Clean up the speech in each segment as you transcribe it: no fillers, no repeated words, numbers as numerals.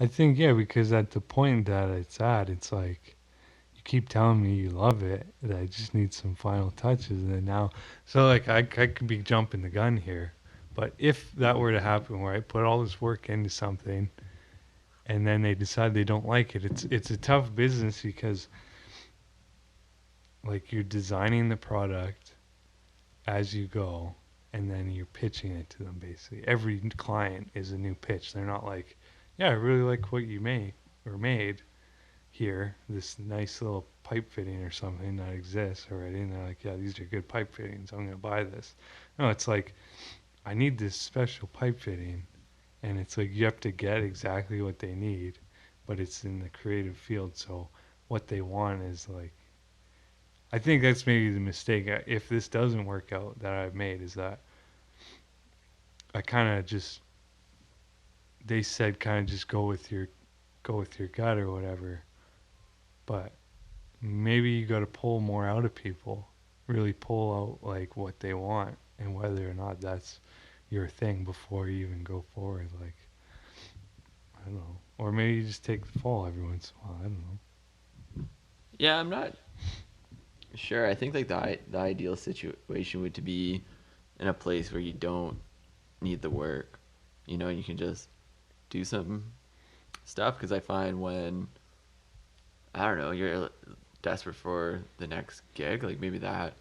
I think, yeah, because at the point that it's at, it's like you keep telling me you love it, that I just need some final touches. And then now, so like I could be jumping the gun here, but if that were to happen where I put all this work into something and then they decide they don't like it, it's a tough business because like you're designing the product as you go and then you're pitching it to them basically. Every client is a new pitch. They're not like, yeah, I really like what you made or made here, this nice little pipe fitting or something that exists already. And they're like, yeah, these are good pipe fittings. I'm going to buy this. No, it's like, I need this special pipe fitting. And it's like you have to get exactly what they need, but it's in the creative field. So what they want is like, I think that's maybe the mistake. If this doesn't work out that I've made, is that I kind of just, they said kind of just go with your gut or whatever. But maybe you got to pull more out of people, really pull out like what they want and whether or not that's your thing before you even go forward. Like, I don't know. Or maybe you just take the fall every once in a while. I don't know. Yeah, I'm not sure. I think like the ideal situation would to be in a place where you don't need the work. You know, you can just do some stuff because I find when I don't know, you're desperate for the next gig, like maybe that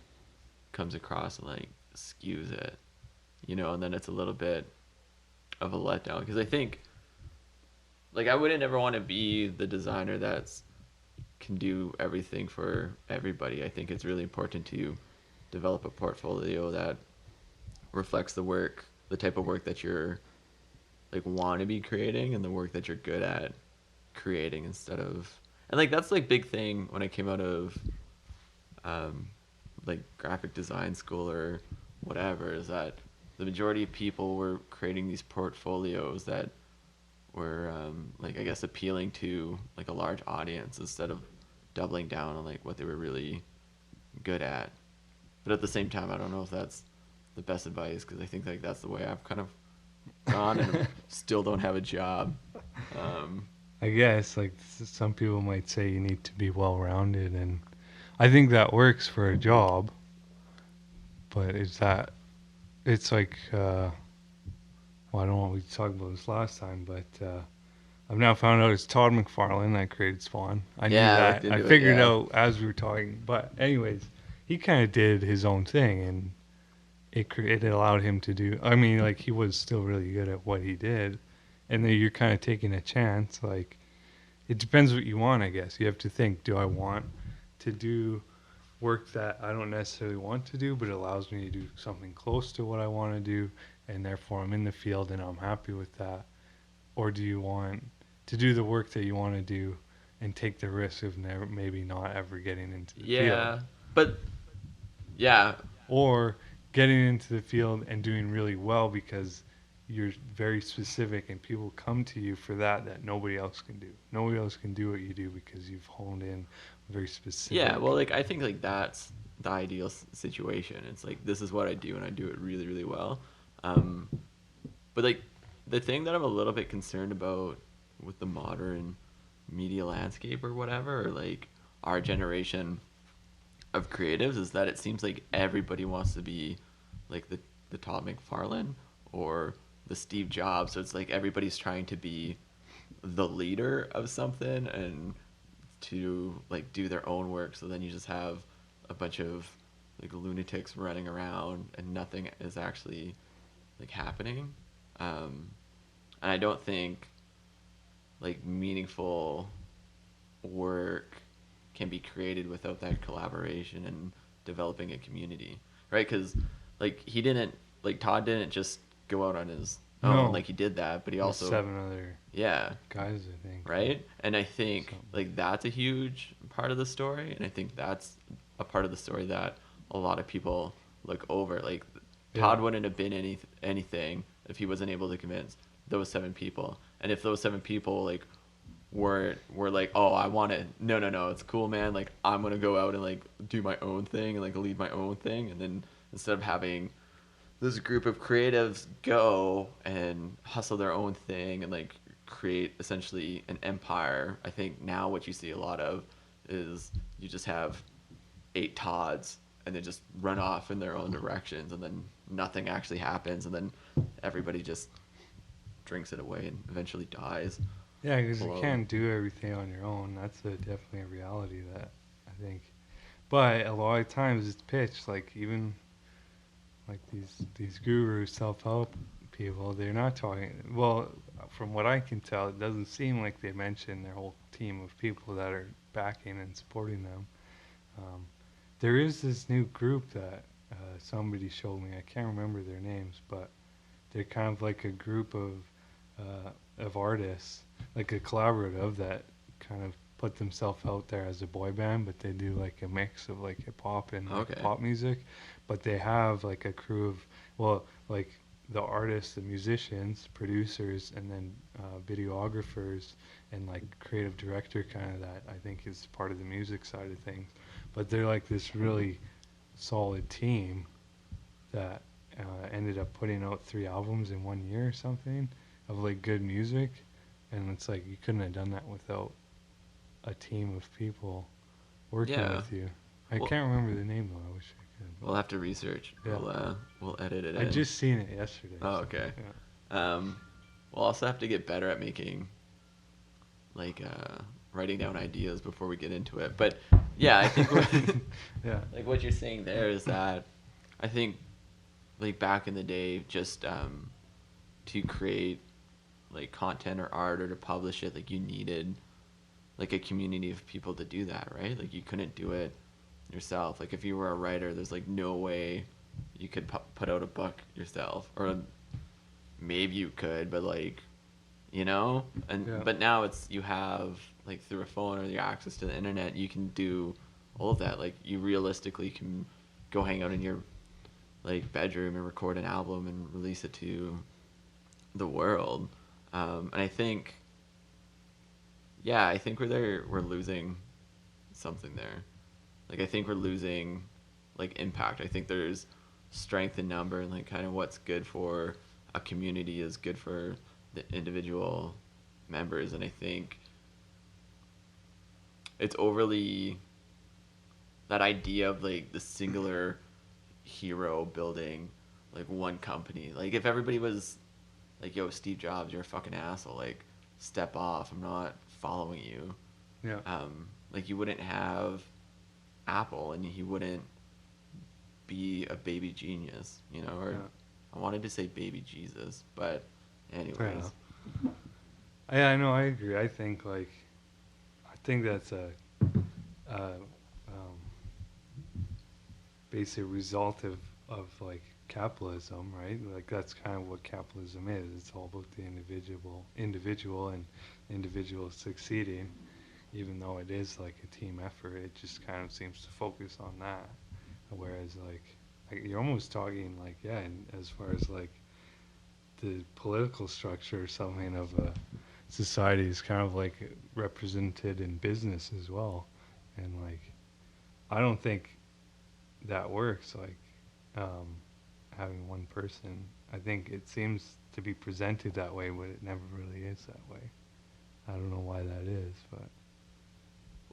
comes across and like skews it, you know, and then it's a little bit of a letdown because I think like I wouldn't ever want to be the designer that's can do everything for everybody. I think it's really important to develop a portfolio that reflects the type of work that you're like want to be creating and the work that you're good at creating instead of and like that's like big thing when I came out of um, like graphic design school or whatever is that the majority of people were creating these portfolios that were like I guess appealing to like a large audience instead of doubling down on like what they were really good at. But at the same time, I don't know if that's the best advice because I think like that's the way I've kind of gone and still don't have a job. Um, I guess like some people might say you need to be well rounded, and I think that works for a job. But is that it's like well, I don't know what we talked about this last time, but I've now found out it's Todd McFarlane that created Spawn. I knew yeah, I looked that. I into it. figured Yeah, out as we were talking. But anyways, he kind of did his own thing, and it allowed him to do. I mean, like he was still really good at what he did, and then you're kind of taking a chance. Like it depends what you want, I guess. You have to think: do I want to do work that I don't necessarily want to do, but it allows me to do something close to what I want to do, and therefore I'm in the field and I'm happy with that? Or do you want to do the work that you want to do and take the risk of never, maybe not ever getting into the field? yeah, but yeah, Or getting into the field and doing really well because you're very specific and people come to you for that nobody else can do. Nobody else can do what you do because you've honed in very yeah. Well, specific. like I think like that's the ideal situation. It's like this is what I do and I do it really really well. Um, but like the thing that I'm a little bit concerned about with the modern media landscape or whatever, or like our generation of creatives, is that it seems like everybody wants to be like the Todd McFarlane or the Steve Jobs. So it's like everybody's trying to be the leader of something and to like do their own work. So then you just have a bunch of like lunatics running around and nothing is actually like happening. Um, and I don't think like meaningful work can be created without that collaboration and developing a community, right? Because like he didn't like Todd didn't just go out on his own, No, like he did that, but he there's also 7 other yeah, guys, I think, or right. And I think something. like that's a huge part of the story, and I think that's a part of the story that a lot of people look over. Like Yeah, Todd wouldn't have been anything if he wasn't able to convince those 7 people, and if those 7 people like were like, oh, I want it. No, no, no, it's cool, man. Like I'm gonna go out and like do my own thing and like lead my own thing, and then instead of having this group of creatives go and hustle their own thing and like create essentially an empire. I think now what you see a lot of is you just have 8 Todds and they just run off in their own directions, and then nothing actually happens, and then everybody just drinks it away and eventually dies Yeah, because you alone. can't do everything on your own. That's definitely a reality that I think. But a lot of times it's pitched like even like these gurus, self-help people. They're not talking. Well, from what I can tell, it doesn't seem like they mention their whole team of people that are backing and supporting them. Um, there is this new group that somebody showed me. I can't remember their names, but they're kind of like a group of artists, like a collaborative that kind of put themselves out there as a boy band, but they do like a mix of like hip hop and like Okay. pop music. But they have like a crew of, well, like the artists, the musicians, producers, and then videographers and like creative director kind of that I think is part of the music side of things. But they're like this really solid team that ended up putting out 3 albums in 1 year or something of like good music, and it's like you couldn't have done that without a team of people working Yeah. with you. I Well, can't remember the name though. I wish I could. we'll have to research. But yeah, We'll edit it I in. just seen it yesterday. Oh, So okay. yeah. We'll also have to get better at making like writing down ideas before we get into it. But yeah, I think Yeah. like what you're saying there is that I think like back in the day, just to create like content or art or to publish it, like you needed like a community of people to do that, right? Like you couldn't do it yourself. Like if you were a writer, there's like no way you could put out a book yourself, or maybe you could, but like, you know. And Yeah. but now it's you have like through a phone or your access to the internet, you can do all of that. Like you realistically can go hang out in your like bedroom and record an album and release it to the world. And I think, yeah, I think we're losing something there. Like I think we're losing like impact. I think there's strength in number, and like kind of what's good for a community is good for the individual members. And I think it's overly that idea of like the singular hero building like one company. Like if everybody was like, yo, Steve Jobs, you're a fucking asshole, like step off, I'm not following you. Yeah. Like you wouldn't have Apple, and he wouldn't be a baby genius, you know, or Yeah. I wanted to say baby Jesus, but Fair anyways. enough. Yeah, I know. I agree. I think that's a basic result of like capitalism, right? Like that's kind of what capitalism is. It's all about the individual and individual succeeding, even though it is like a team effort. It just kind of seems to focus on that. Whereas like you're almost talking like yeah, and as far as like the political structure or something of a society is kind of like represented in business as well, and like I don't think that works. Like um, having one person. I think it seems to be presented that way, but it never really is that way. I don't know why that is, but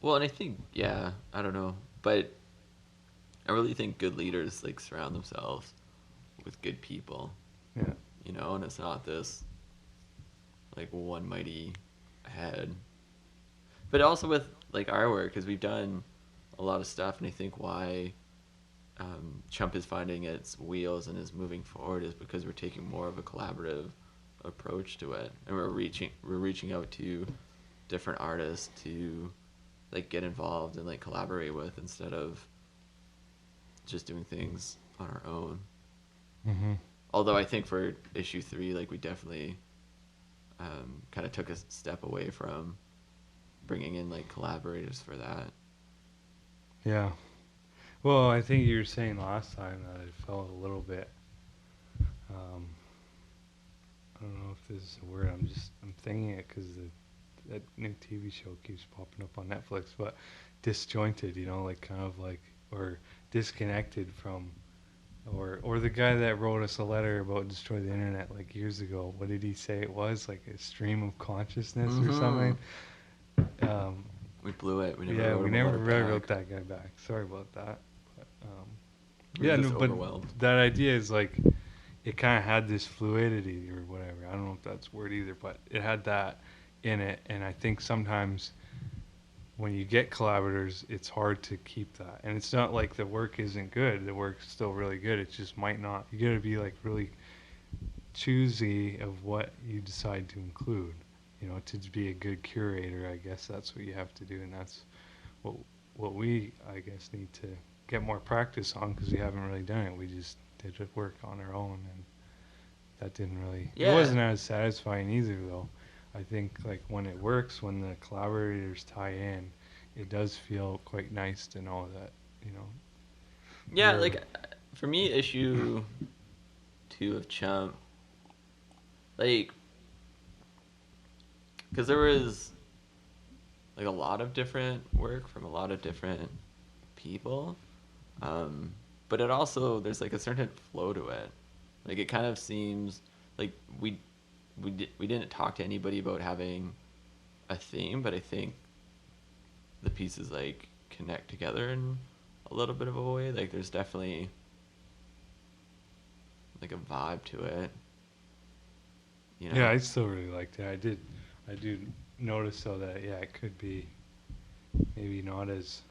Well, and I think, yeah, I don't know, but I really think good leaders like surround themselves with good people, yeah, you know, and it's not this like one mighty head. But also with like our work, because we've done a lot of stuff, and I think why Chump is finding its wheels and is moving forward is because we're taking more of a collaborative approach to it, and we're reaching out to different artists to like get involved and like collaborate with instead of just doing things on our own. hmm Although I think for issue 3, like we definitely kind of took a step away from bringing in like collaborators for that. yeah. Well, I think you were saying last time that it felt a little bit. Um, I don't know if this is a word. I'm thinking it because that new TV show keeps popping up on Netflix, but disjointed. You know, like kind of like or disconnected from Or the guy that wrote us a letter about destroy the internet like years ago. What did he say it was? Like a stream of consciousness or Mm-hmm. something. Um, We blew it. We never yeah, wrote we him a never letter really wrote back. that guy back. Sorry about that. But, We were yeah, no, just but overwhelmed. that idea is like it kind of had this fluidity or whatever. I don't know if that's a word either, but it had that in it. And I think sometimes when you get collaborators, it's hard to keep that. And it's not like the work isn't good. The work's still really good. It just might not. You got to be like really choosy of what you decide to include. You know, to be a good curator, I guess that's what you have to do, and that's what what we, I guess, need to get more practice on because we haven't really done it. We just did the work on our own, and that didn't really. It Yeah. wasn't as satisfying either, though. I think like when it works, when the collaborators tie in, it does feel quite nice to know that you know Yeah, you're. like for me, issue 2 of Chump, like, because there was like a lot of different work from a lot of different people, um, but it also there's like a certain flow to it. Like it kind of seems like we didn't talk to anybody about having a theme, but I think the pieces like connect together in a little bit of a way. Like there's definitely like a vibe to it, you Yeah, know. I still really liked it. I do notice though that yeah, it could be maybe not as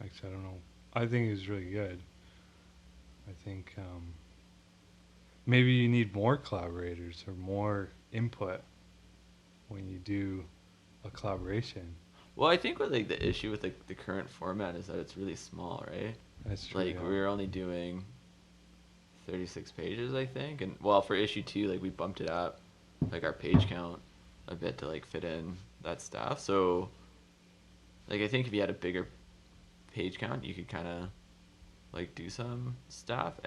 actually I don't know. I think it was really good. I think maybe you need more collaborators or more input when you do a collaboration. Well, I think what like the issue with the current format is that it's really small, right? That's true. Like Yeah. we're only doing 36 pages, I think, and well, for issue 2, like we bumped it up, like our page count a bit to like fit in that stuff. So, like I think if you had a bigger page count, you could kind of like do some stuff.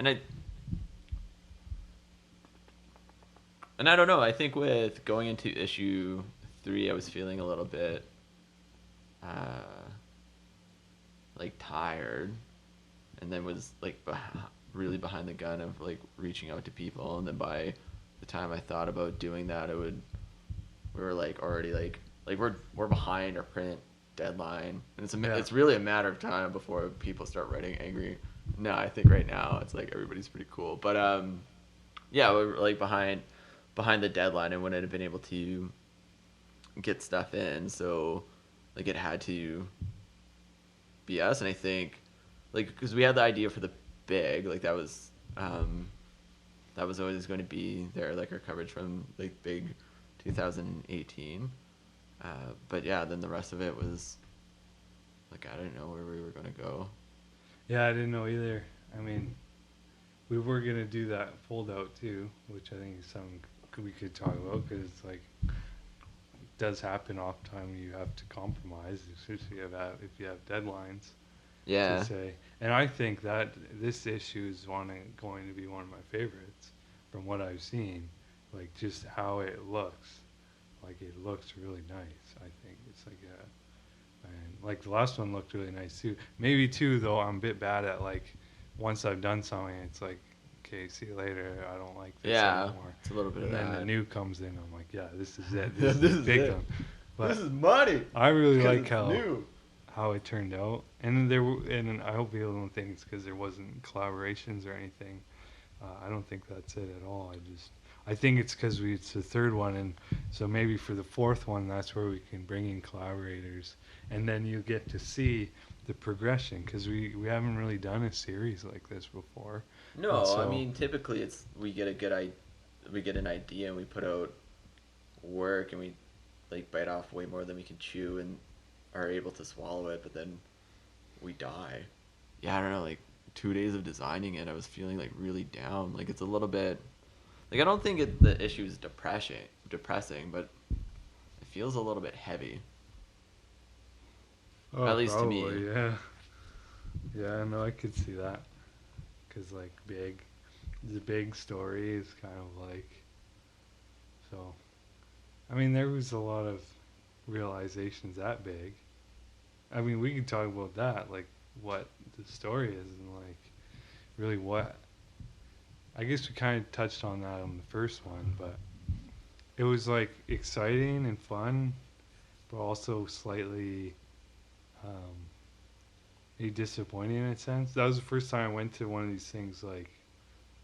And I don't know. I think with going into issue 3, I was feeling a little bit uh, like tired, and then was like really behind the gun of like reaching out to people. And then by the time I thought about doing that, we were like already like we're behind our print deadline, and Yeah. it's really a matter of time before people start writing angry. No, I think right now it's like everybody's pretty cool, but yeah, we're like behind the deadline and wouldn't have been able to get stuff in, so like it had to be us. And I think like because we had the idea for the big, like that was always going to be there, like our coverage from like big 2018. But yeah, then the rest of it was like I didn't know where we were going to go. Yeah, I didn't know either. I mean, we were gonna do that fold out too, which I think is something we could talk about because it's like it does happen oftentimes. You have to compromise, especially if you have deadlines to Yeah. say. And I think that this issue is going to be one of my favorites from what I've seen. Like just how it looks. Like it looks really nice. I think it's like a and like the last one looked really nice too. Maybe too though I'm a bit bad at like once I've done something it's like okay see you later I don't like this Yeah. anymore. It's a little bit of And then the that. new comes in I'm like yeah this is it Yeah, this is this the is big it. one. This But is money I really because like it's new. how it turned out and I hope people don't think it's because there wasn't collaborations or anything. I don't think that's it at all. I think it's because it's the third one, and so maybe for the fourth one, that's where we can bring in collaborators, and then you get to see the progression because we haven't really done a series like this before, and No, I so mean typically it's we get an idea and we put out work and we like bite off way more than we can chew and are able to swallow it, but then we die. Yeah, I don't know, like 2 days of designing it, I was feeling like really down. Like it's a little bit like I don't think the issue is depressing, but it feels a little bit heavy, oh at least to me. probably yeah yeah no I could see that because like the big story is kind of like so I mean there was a lot of realizations that big I mean, we can talk about that, like what the story is and like really what. I guess we kind of touched on that on the first one, but it was like exciting and fun, but also slightly um, maybe disappointing in a sense. That was the first time I went to one of these things like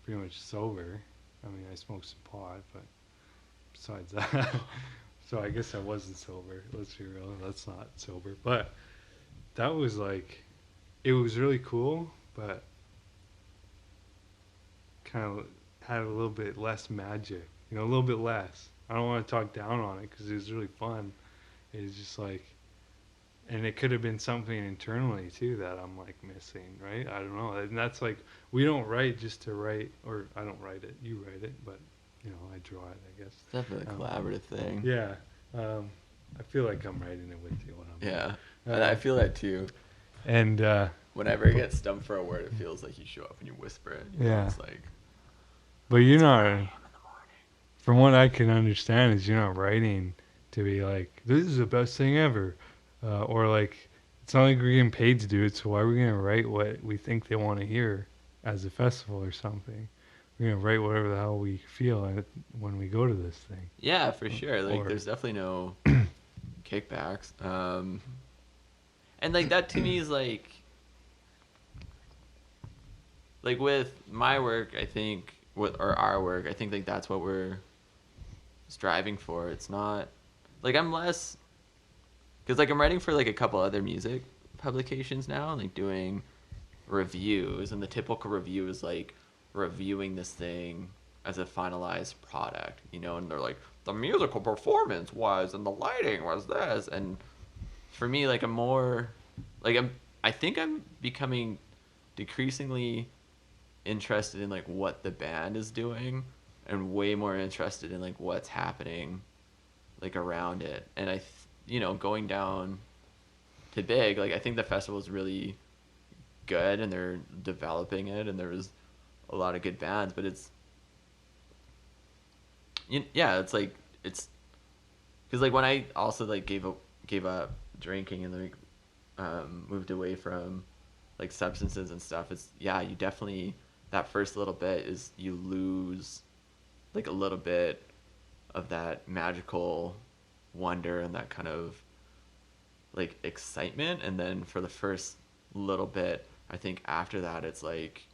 pretty much sober. I mean, I smoked some pot, but besides that, so I guess I wasn't sober. Let's be real, that's not sober. But that was like, it was really cool, but kind of had a little bit less magic, a little bit less. I don't want to talk down on it because it was really fun. It was just like, and it could have been something internally too that I'm like missing, right? I don't know. And that's like, we don't write just to write, or I don't write it, you write it, but I draw it, I guess. It's definitely a collaborative thing. Yeah. I feel like I'm writing it with you when I'm Yeah, and I feel that too. And whenever I get stumped for a word, it feels like you show up and you whisper it. Yeah. It's like, but you're not, from what I can understand, is you're not writing to be like, this is the best thing ever. Or like, it's not like we're getting paid to do it, so why are we going to write what we think they want to hear as a festival or something? We're going to write whatever the hell we feel when we go to this thing. Yeah, for sure. Like, Or- there's definitely no kickbacks. And like that to me is like with my work, I think, or our work, I think like that's what we're striving for. It's not like I'm less, because like I'm writing for like a couple other music publications now, like doing reviews, and the typical review is like reviewing this thing as a finalized product, and they're like, the musical performance was, and the lighting was this, and for me, like I'm more, like I think I'm becoming decreasingly interested in like what the band is doing, and way more interested in like what's happening like around it. And going down to Big, like I think the festival is really good and they're developing it, and there was a lot of good bands, but it's like it's because like when I also like gave up drinking and like moved away from like substances and stuff, it's you definitely, that first little bit is you lose like a little bit of that magical wonder and that kind of like excitement, and then for the first little bit, I think after that it's like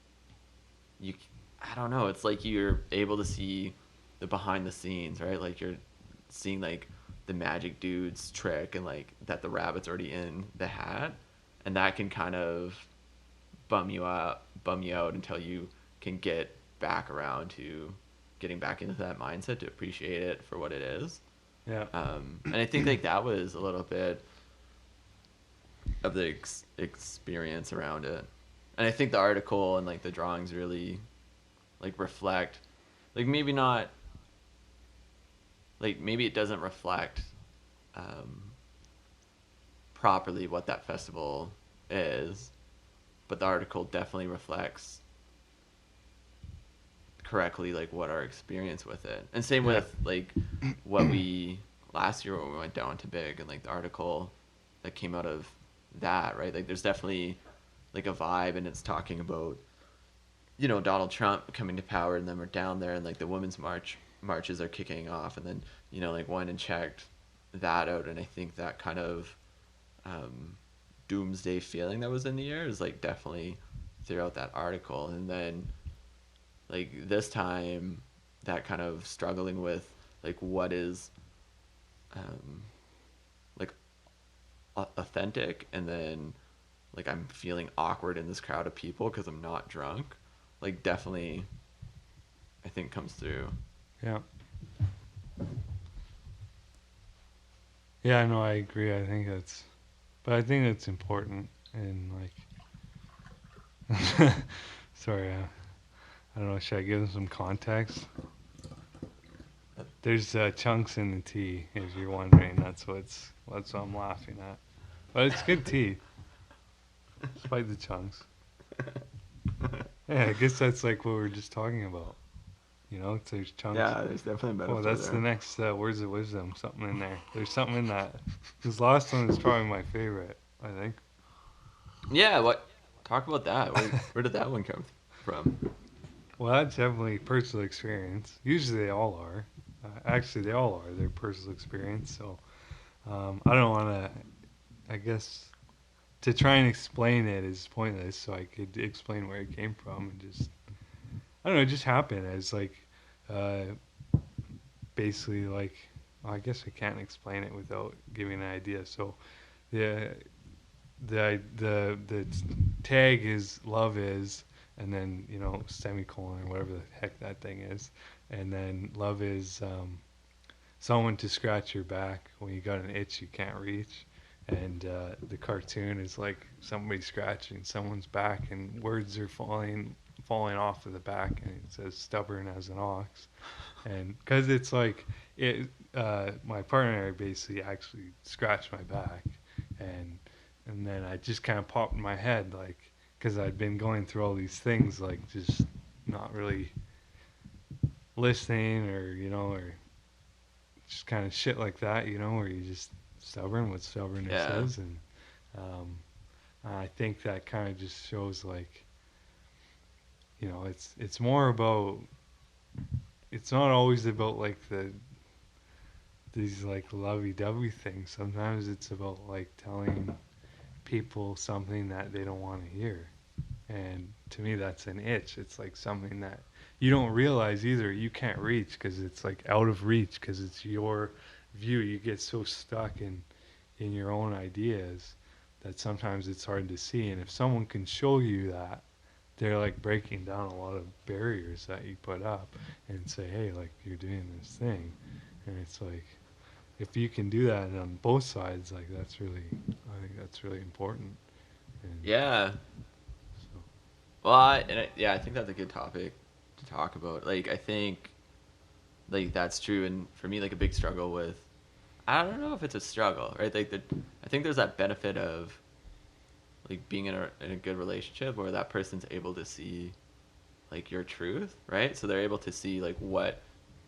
I don't know, it's like you're able to see the behind the scenes, right? Like you're seeing like the magic dude's trick, and like that the rabbit's already in the hat, and that can kind of bum you out until you can get back around to getting back into that mindset to appreciate it for what it is. Yeah. And I think like that was a little bit of the experience around it, and I think the article and like the drawings really like reflect, like maybe not, like maybe it doesn't reflect properly what that festival is, but the article definitely reflects correctly like what our experience with it, and same with like what we last year when we went down to Big, and like the article that came out of that, right? Like there's definitely like a vibe, and it's talking about Donald Trump coming to power, and then we're down there and like the women's marches are kicking off, and then like went and checked that out, and I think that kind of doomsday feeling that was in the air is like definitely throughout that article. And then like this time, that kind of struggling with like what is like authentic, and then like I'm feeling awkward in this crowd of people because I'm not drunk, like definitely I think comes through. Yeah. Yeah, no, I agree. I think it's important, and like, sorry, I don't know, should I give them some context? There's chunks in the tea, if you're wondering. That's what I'm laughing at. But it's good tea, despite the chunks. Yeah, I guess that's like what we were just talking about. There's chunks. Yeah, there's definitely a metaphor. Oh, that's there. the next words of wisdom. Something in there. There's something in that. This last one is probably my favorite. I think. Yeah, what? Talk about that. Where did that one come from? Well, that's definitely personal experience. Usually they all are. Actually, they all are. They're personal experience. So I don't want to. I guess to try and explain it is pointless. So I could explain where it came from and just I don't know. It just happened as like uh, basically like well, I guess I can't explain it without giving an idea. So the the tag is love is, and then semicolon or whatever the heck that thing is, and then love is someone to scratch your back when you got an itch you can't reach. And the cartoon is like somebody scratching someone's back, and words are falling off of the back, and it says stubborn as an ox. And because it's like it, my partner basically actually scratched my back, and then I just kind of popped in my head like because I'd been going through all these things like just not really listening or just kind of shit like that, where you just stubborn what stubbornness Yeah. is. And um, I think that kind of just shows like it's more about it's not always about like these like lovey-dovey things. Sometimes it's about like telling people something that they don't want to hear. And to me, that's an itch. It's like something that you don't realize either. You can't reach because it's like out of reach because it's your view. You get so stuck in your own ideas that sometimes it's hard to see. And if someone can show you that, they're like breaking down a lot of barriers that you put up and say, hey, like you're doing this thing. And it's like, if you can do that on both sides, like I think that's really important. And Yeah. so, Well, yeah, I think that's a good topic to talk about. Like, I think like that's true, and for me, like a big struggle with, I don't know if it's a struggle, right? Like I think there's that benefit of like being in a good relationship where that person's able to see like your truth, right? So they're able to see like what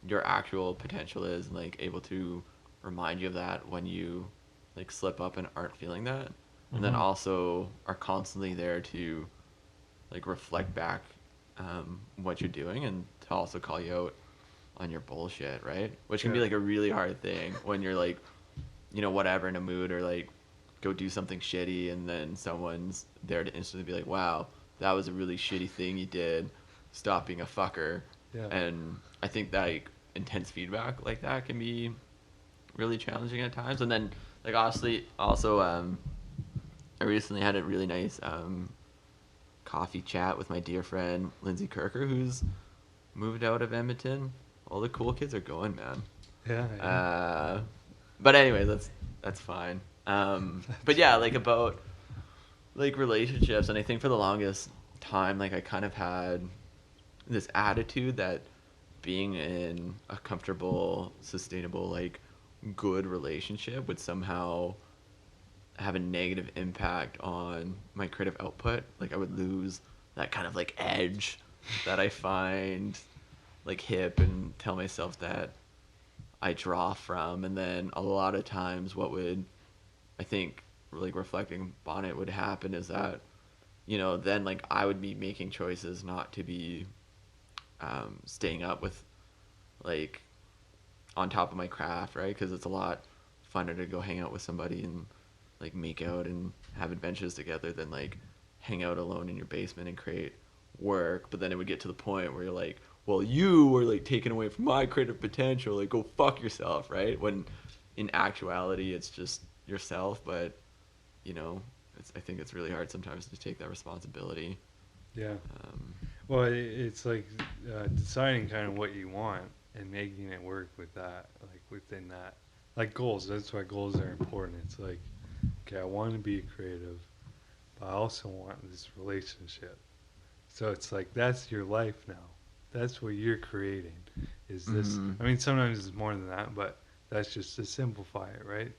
your actual potential is, and like able to remind you of that when you like slip up and aren't feeling that, and then mhm. also are constantly there to like reflect back what you're doing and to also call you out on your bullshit, right? Which can be Yeah, like a really hard thing when you're like, whatever in a mood or like go do something shitty and then someone's there to instantly be like, wow, that was a really shitty thing you did. Stop being a fucker. yeah, And I think that like intense feedback like that can be really challenging at times. And then like honestly, also I recently had a really nice coffee chat with my dear friend Lindsay Kirker, who's moved out of Edmonton. All the cool kids are going, man. yeah, yeah. Uh, but anyway, that's fine. But That's yeah, fine. like about like relationships, and I think for the longest time, like I kind of had this attitude that being in a comfortable, sustainable, like good relationship would somehow have a negative impact on my creative output. Like I would lose that kind of like edge that I find like hip and tell myself that I draw from. And then a lot of times what would I think like reflecting on it would happen is that then like I would be making choices not to be staying up with like on top of my craft, right? Because it's a lot funner to go hang out with somebody and like make out and have adventures together than like hang out alone in your basement and create work. But then it would get to the point where you're like, well, you were like taken away from my creative potential. Like, go fuck yourself, right? When in actuality, it's just yourself. But you know, I think it's really hard sometimes to take that responsibility. Yeah. Um, Well, it's like deciding kind of what you want and making it work with that, like within that, like goals. That's why goals are important. It's like, okay, I want to be creative, but I also want this relationship. So it's like that's your life now. That's what you're creating. Is this? mm-hmm. I mean, sometimes it's more than that, but that's just to simplify it, right?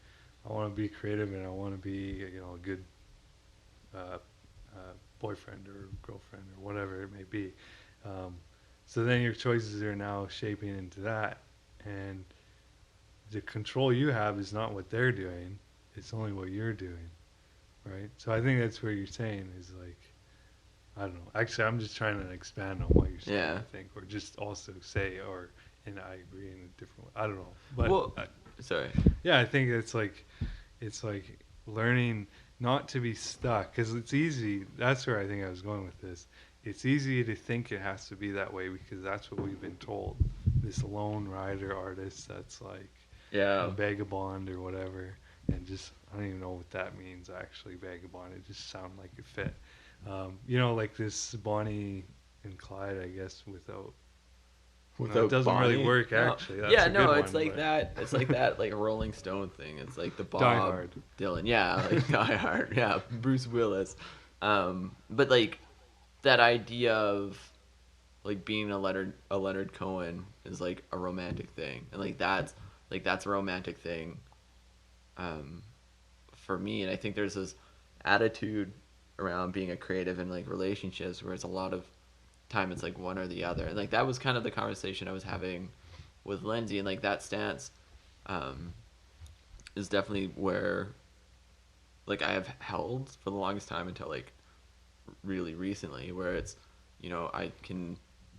I want to be creative and I want to be, a good uh, boyfriend or girlfriend or whatever it may be. Um, so then your choices are now shaping into that, and the control you have is not what they're doing; it's only what you're doing. right? So I think that's where you're saying is like, I don't know. Actually, I'm just trying to expand on what you're saying. Yeah. I think, or just also say, or and I agree in a different way. I don't know, but Well, sorry. yeah, I think it's like learning not to be stuck because it's easy. That's where I think I was going with this. It's easy to think it has to be that way because that's what we've been told. This lone rider artist that's like a Yeah. vagabond or whatever, and just I don't even know what that means actually. Vagabond. It just sounded like it fit. Like this Bonnie and Clyde, I guess, without. No, it Without doesn't really Bonnie. work No. actually. That's Yeah, a no, good it's one, like but that. It's like that, like Rolling Stone thing. It's like the Die Bob Hard. Dylan. Yeah, like Die Hard. Yeah, Bruce Willis. But like that idea of like being a Leonard Cohen is like a romantic thing, and that's a romantic thing, um, for me. And I think there's this attitude around being a creative in like relationships where it's a lot of time it's like one or the other, and like that was kind of the conversation I was having with Lindsay, and like that stance um, is definitely where like I have held for the longest time until like really recently, where it's I can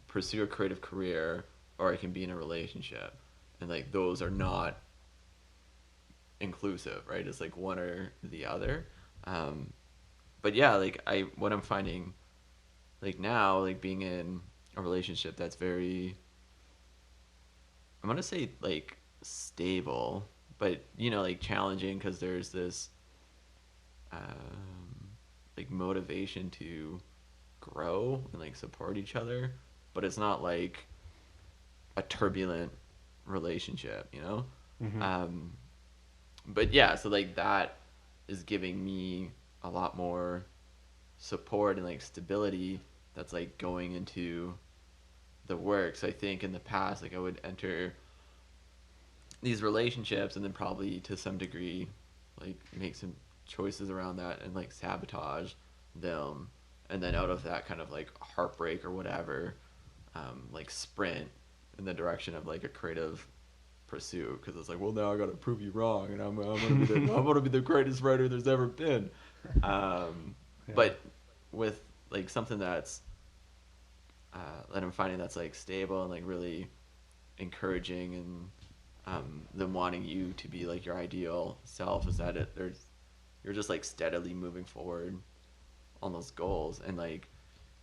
pursue a creative career or I can be in a relationship, and like those are not inclusive, right? It's like one or the other. um, but yeah, like what I'm finding like now, like being in a relationship that's very, I'm gonna say like stable, but like challenging because there's this like motivation to grow and like support each other, but it's not like a turbulent relationship. hmm Um, but yeah, so like that is giving me a lot more support and like stability that's like going into the work. So I think in the past, like I would enter these relationships and then probably to some degree like make some choices around that and like sabotage them, and then out of that kind of like heartbreak or whatever, like sprint in the direction of like a creative pursuit, because it's like, well, now I got to prove you wrong, and I'm gonna be the greatest writer there's ever been. um, Yeah. but with like something that I'm finding that's like stable and like really encouraging, and them wanting you to be like your ideal self, is that you're just like steadily moving forward on those goals, and like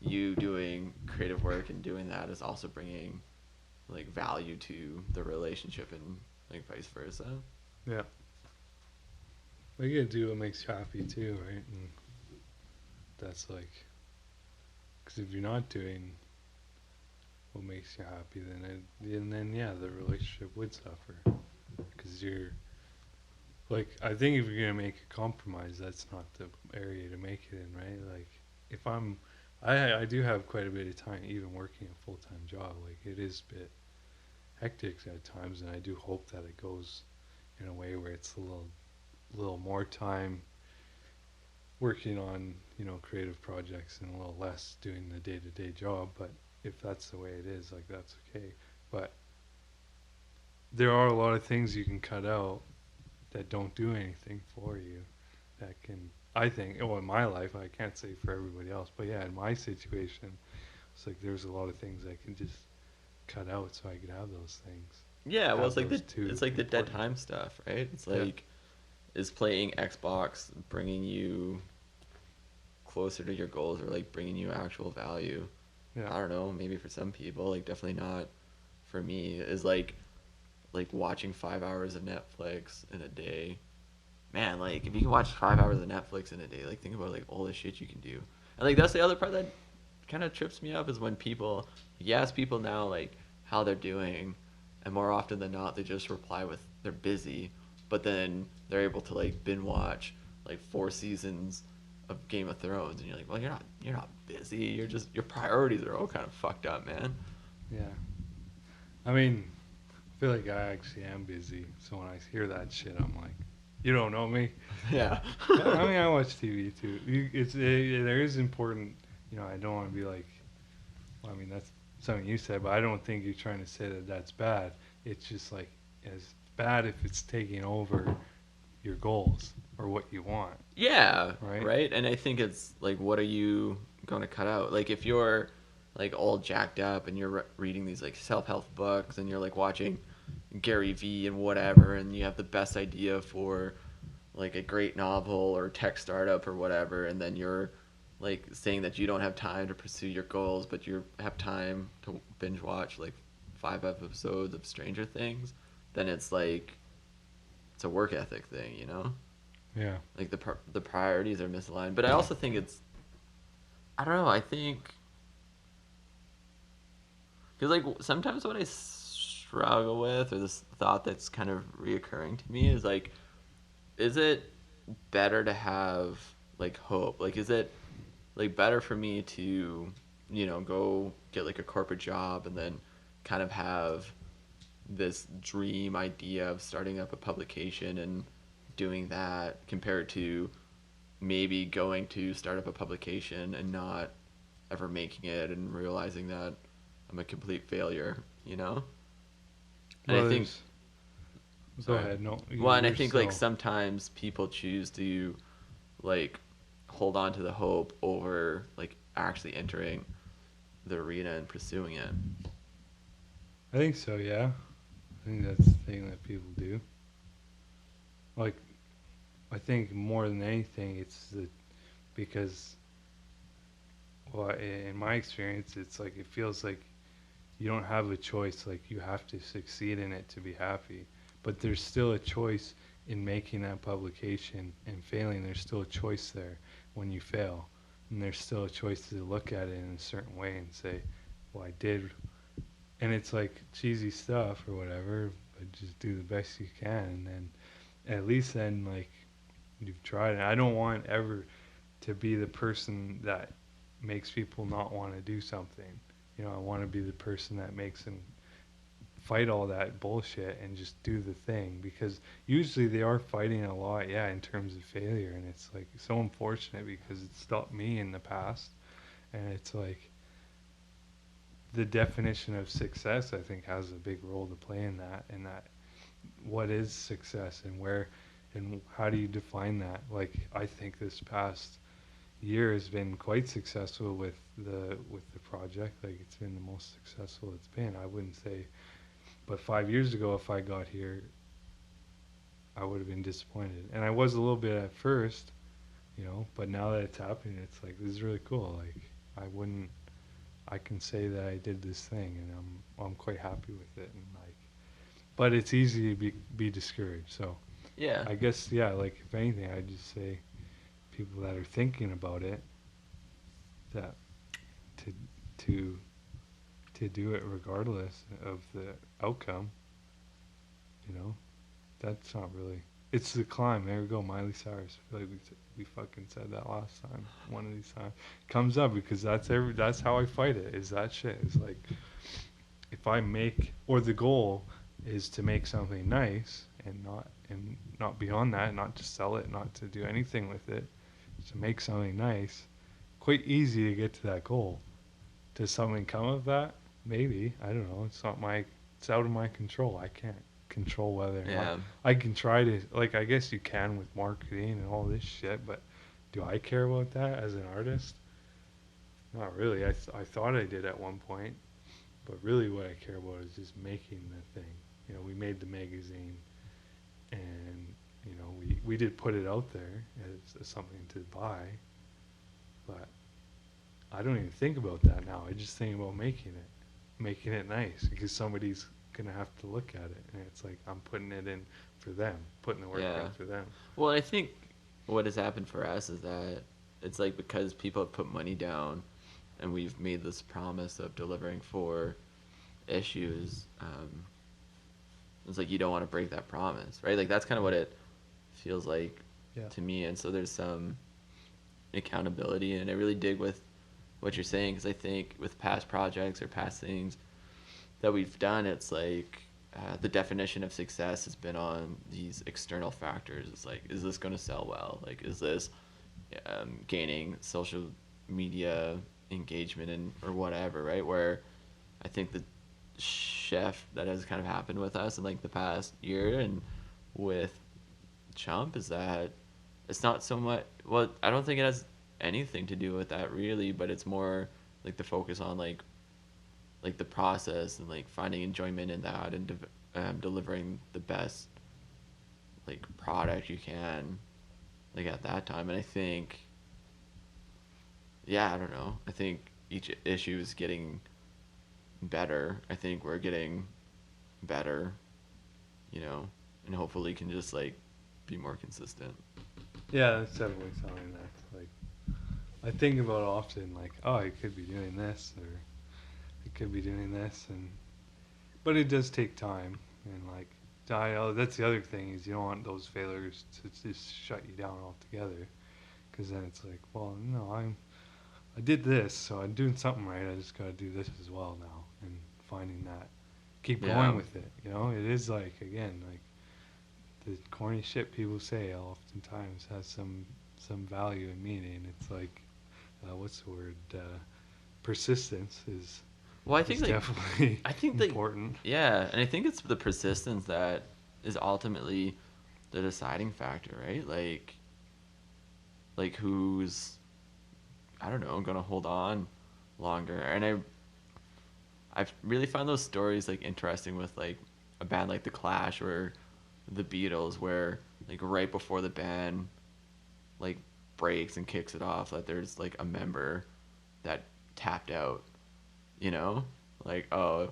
you doing creative work and doing that is also bringing like value to the relationship, and like vice versa. Yeah. Well, you gotta do what makes you happy too, right? And that's like, because if you're not doing what makes you happy, then yeah, the relationship would suffer. Because you're like, I think if you're gonna make a compromise, that's not the area to make it in, right? Like, if I do have quite a bit of time, even working a full time job. Like, it is a bit hectic at times, and I do hope that it goes in a way where it's a little more time working on creative projects and a little less doing the day to day job. But if that's the way it is, like that's okay. But there are a lot of things you can cut out that don't do anything for you. That can, I think, well, in my life, I can't say for everybody else, but yeah, in my situation, it's like there's a lot of things I can just cut out so I could have those things. Yeah, well, Have those two it's like the dead important. time stuff, right? It's Yeah. like, is playing Xbox bringing you closer to your goals, or like bringing you actual value? Yeah. I don't know. Maybe for some people, like definitely not for me. Is like watching 5 hours of Netflix in a day. Man, like if you can watch 5 hours of Netflix in a day, like think about like all the shit you can do. And like that's the other part that kind of trips me up, is when people, you ask people now like how they're doing, and more often than not they just reply with they're busy, but then they're able to like binge watch like 4 seasons of Game of Thrones, and you're like, well, you're not busy. You're just, your priorities are all kind of fucked up, man. Yeah. I mean, I feel like I actually am busy, so when I hear that shit, I'm like, you don't know me. Yeah. I mean, I watch TV too. There is important. I don't want to be like. Well, I mean, that's something you said, but I don't think you're trying to say that that's bad. It's just like as bad if it's taking over your goals, or what you want, Yeah, right? right. And I think it's like, what are you going to cut out? Like, if you're like all jacked up and you're reading these like self-help books and you're like watching Gary V and whatever, and you have the best idea for like a great novel or tech startup or whatever, and then you're like saying that you don't have time to pursue your goals, but you have time to binge watch like 5 episodes of Stranger Things, then it's like it's a work ethic thing, you know? Yeah. Like the priorities are misaligned. But I also think it's, I don't know. I think because like sometimes what I struggle with, or this thought that's kind of reoccurring to me, is like, is it better to have like hope? Like, is it like better for me to, go get like a corporate job and then kind of have this dream idea of starting up a publication and doing that, compared to maybe going to start up a publication and not ever making it and realizing that I'm a complete failure, you know? And I Well, think, there's. Go sorry. ahead. No, Well, and I you're think like still. sometimes people choose to like hold on to the hope over like actually entering the arena and pursuing it. I think so. Yeah. I think that's the thing that people do. Like, I think more than anything, it's the because, well, in my experience, it's like it feels like you don't have a choice. Like you have to succeed in it to be happy. But there's still a choice in making that publication and failing. There's still a choice there when you fail, and there's still a choice to look at it in a certain way and say, "Well, I did." And it's like cheesy stuff or whatever, but just do the best you can, and then at least then like you've tried it. I don't want ever to be the person that makes people not want to do something. I want to be the person that makes them fight all that bullshit and just do the thing, because usually they are fighting a lot, yeah, in terms of failure, and it's like so unfortunate because it stopped me in the past, and it's like the definition of success I think has a big role to play in that, and that what is success and where and how do you define that. Like I think this past year has been quite successful with the project. Like it's been the most successful it's been. I wouldn't say, but 5 years ago, if I got here, I would have been disappointed, and I was a little bit at first, But now that it's happening, it's like this is really cool. Like I wouldn't, I can say that I did this thing, and I'm quite happy with it, and like, but it's easy to be discouraged. So Yeah. I guess yeah, like if anything, I just say people that are thinking about it that to to to do it regardless of the outcome. You know, that's not really. It's the climb. There we go, Miley Cyrus. I feel like we fucking said that last time. One of these times comes up because that's how I fight it. Is that shit? It's like if I make, or the goal is to make something nice and not beyond that, not to sell it, not to do anything with it, to make something nice. Quite easy to get to that goal. Does something come of that? Maybe. I don't know. It's out of my control. I can't control whether or not. Yeah. I can try to, like, I guess you can with marketing and all this shit, but do I care about that as an artist? Not really. I thought I did at one point, but really what I care about is just making the thing. We made the magazine, and, we did put it out there as something to buy, but I don't even think about that now. I just think about making it nice, because somebody's gonna have to look at it, and it's like I'm putting it in for them, putting the work Yeah. in for them. Well, I think what has happened for us is that it's like, because people have put money down and we've made this promise of delivering 4 issues, it's like you don't want to break that promise, right? Like that's kind of what it feels like Yeah. to me. And so there's some accountability, and I really dig with what you're saying, because I think with past projects or past things that we've done, it's like the definition of success has been on these external factors. It's like, is this going to sell well? Like, is this gaining social media engagement and or whatever, right? Where I think the shift that has kind of happened with us in like the past year and with Chump is that it's not so much. Well, I don't think it has anything to do with that really, but it's more like the focus on like the process and like finding enjoyment in that and delivering the best like product you can like at that time. And I think, yeah, I don't know. I think each issue is getting better. I think we're getting better, you know, and hopefully can just like be more consistent. Yeah, that's definitely something that like I think about often. Like, oh, I could be doing this, or I could be doing this, and but it does take time, and like, that's the other thing is you don't want those failures to just shut you down altogether, because then it's like, well, no, I did this, so I'm doing something right. I just got to do this as well now, and finding that, keep going Yeah. with it. You know, it is like again, like the corny shit people say oftentimes has some value and meaning. It's like, what's the word? Persistence Well, I is think like definitely I think like important. yeah, and I think it's the persistence that is ultimately the deciding factor, right? Like who's I don't know, gonna hold on longer. And I've really found those stories like interesting with like a band like the Clash or the Beatles, where like right before the band like breaks and kicks it off, that there's like a member that tapped out, you know, like oh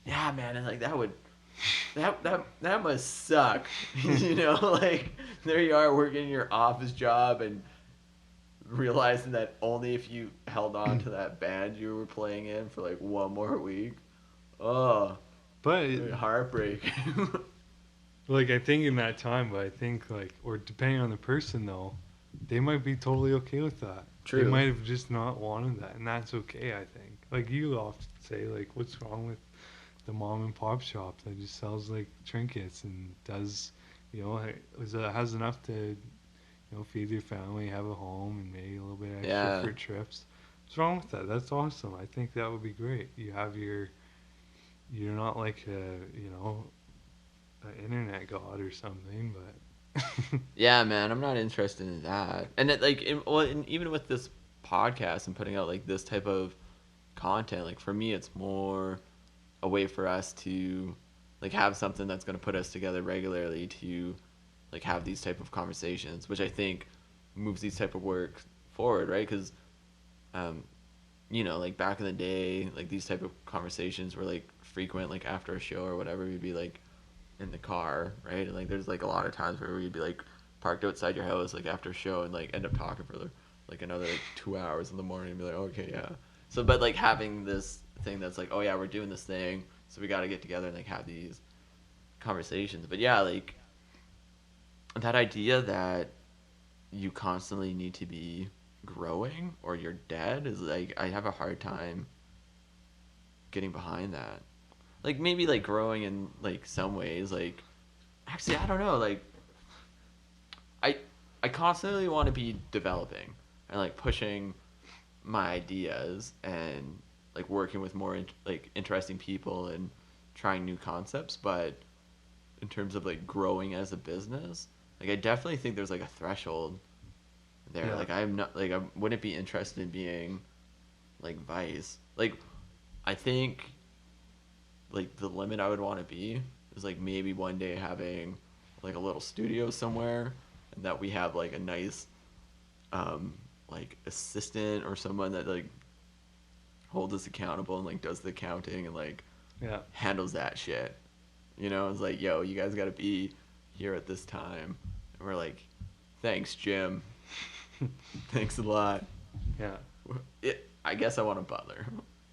yeah man, and like that would that must suck, you know, like there you are working your office job and realizing that only if you held on to that band you were playing in for like one more week. Oh, But heartbreak. like I think in that time, but I think like, or depending on the person though, they might be totally okay with that. They True. might have just not wanted that, and that's okay. I think. Like you often say, like, what's wrong with the mom and pop shop that just sells like trinkets and does, you know, has enough to, feed your family, have a home, and maybe a little bit extra Yeah. for trips. What's wrong with that? That's awesome. I think that would be great. You're not like an internet god or something, but Yeah, man, I'm not interested in that. And it, like, well, and even with this podcast and putting out like this type of content, like for me, it's more a way for us to like have something that's going to put us together regularly to like have these type of conversations, which I think moves these type of work forward, right? Because um, you know, like back in the day, like these type of conversations were like frequent, like after a show or whatever, we'd be like in the car, right? And like there's like a lot of times where we'd be like parked outside your house like after a show and like end up talking for like another like 2 hours in the morning and be like, okay, yeah. So but like having this thing that's like, oh yeah, we're doing this thing, so we got to get together and like have these conversations. But yeah, like that idea that you constantly need to be growing or you're dead is like I have a hard time getting behind that. Like maybe like growing in like some ways, like actually I don't know, like I I constantly want to be developing and like pushing my ideas and like working with more like interesting people and trying new concepts, but in terms of like growing as a business, like I definitely think there's like a threshold there. yeah, Like I'm not like I wouldn't be interested in being like Vice. Like I think like the limit I would want to be is like maybe one day having like a little studio somewhere and that we have like a nice um like assistant or someone that like holds us accountable and like does the accounting and like yeah. handles that shit. You know, it's like, yo, you guys got to be here at this time. And we're like, thanks, Jim. Thanks a lot. Yeah, I guess I want a butler.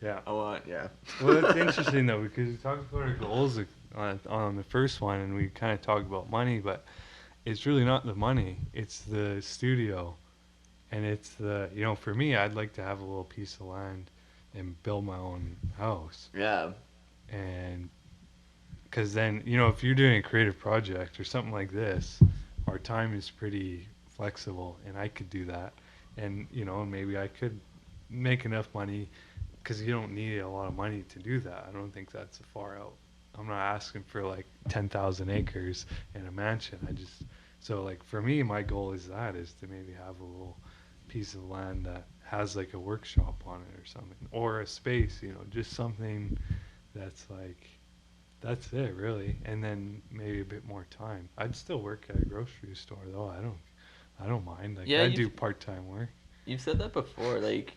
yeah. I want, yeah. Well, that's interesting though because we talked about our goals on the first one, and we kind of talked about money, but it's really not the money. It's the studio, and it's for me, I'd like to have a little piece of land and build my own house, Yeah. and because then if you're doing a creative project or something like this, our time is pretty flexible, and I could do that, and maybe I could make enough money because you don't need a lot of money to do that. I don't think that's far out. I'm not asking for like 10,000 acres and a mansion. I just So like for me, my goal is to maybe have a little piece of land that has like a workshop on it or something, or a space, just something that's like that's it really, and then maybe a bit more time. I'd still work at a grocery store though. I don't mind. Like Yeah, I do part-time work. you've said that before. Like,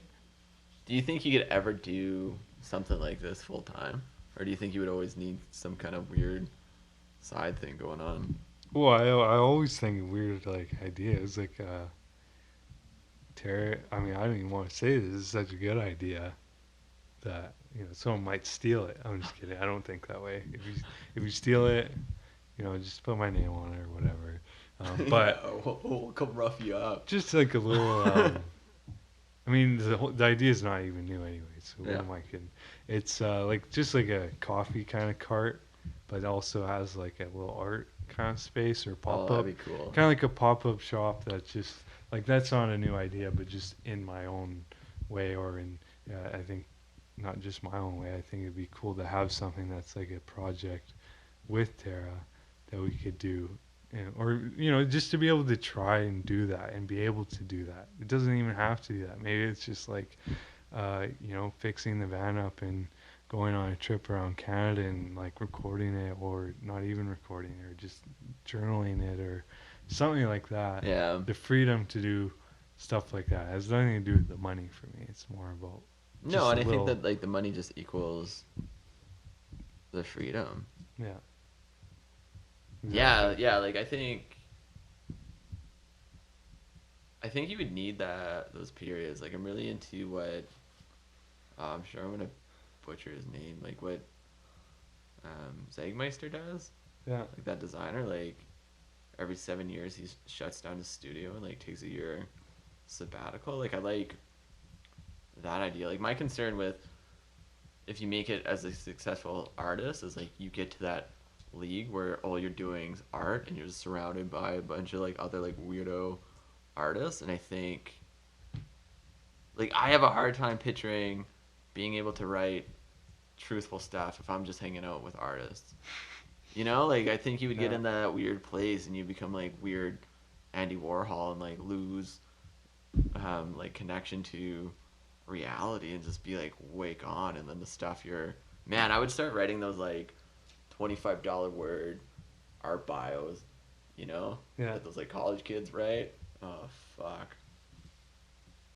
do you think you could ever do something like this full time, or do you think you would always need some kind of weird side thing going on? Well, I always think of weird like ideas like Terry. I mean, I don't even want to say this is such a good idea that someone might steal it. I'm just kidding. I don't think that way. If you steal it, just put my name on it or whatever. But Yeah, we'll come rough you up. just like a little. I mean, the idea is not even new anyway. So what Yeah. am I kidding? It's like just like a coffee kind of cart, but also has like a little art kind of space or Oh, pop that'd up. be cool. Kind of like a pop up shop that's just like that's not a new idea, but just in my own way or in I think not just my own way. I think it'd be cool to have something that's like a project with Tara that we could do, or just to be able to try and do that and be able to do that. It doesn't even have to do that. Maybe it's just like, fixing the van up and going on a trip around Canada and like recording it, or not even recording it, or just journaling it, or something like that. Yeah. The freedom to do stuff like that has nothing to do with the money for me. It's more about No, just and a I little, think that like the money just equals the freedom. yeah. Yeah, Exactly. yeah. Like I think you would need those periods. Like I'm really into what I'm sure I'm gonna butcher his name. Like what Zegmeister does. Yeah. Like that designer. Like every 7 years he shuts down his studio and like takes a year sabbatical. Like I like that idea. Like my concern with if you make it as a successful artist is like you get to that league where all you're doing is art and you're just surrounded by a bunch of like other like weirdo artists, and I think like I have a hard time picturing being able to write truthful stuff if I'm just hanging out with artists. Like I think you would get Yeah. in that weird place and you become like weird Andy Warhol and like lose like connection to reality and just be like wake on, and then the stuff you're man, I would start writing those like $25 word art bios, Yeah. that those like college kids write. Oh fuck.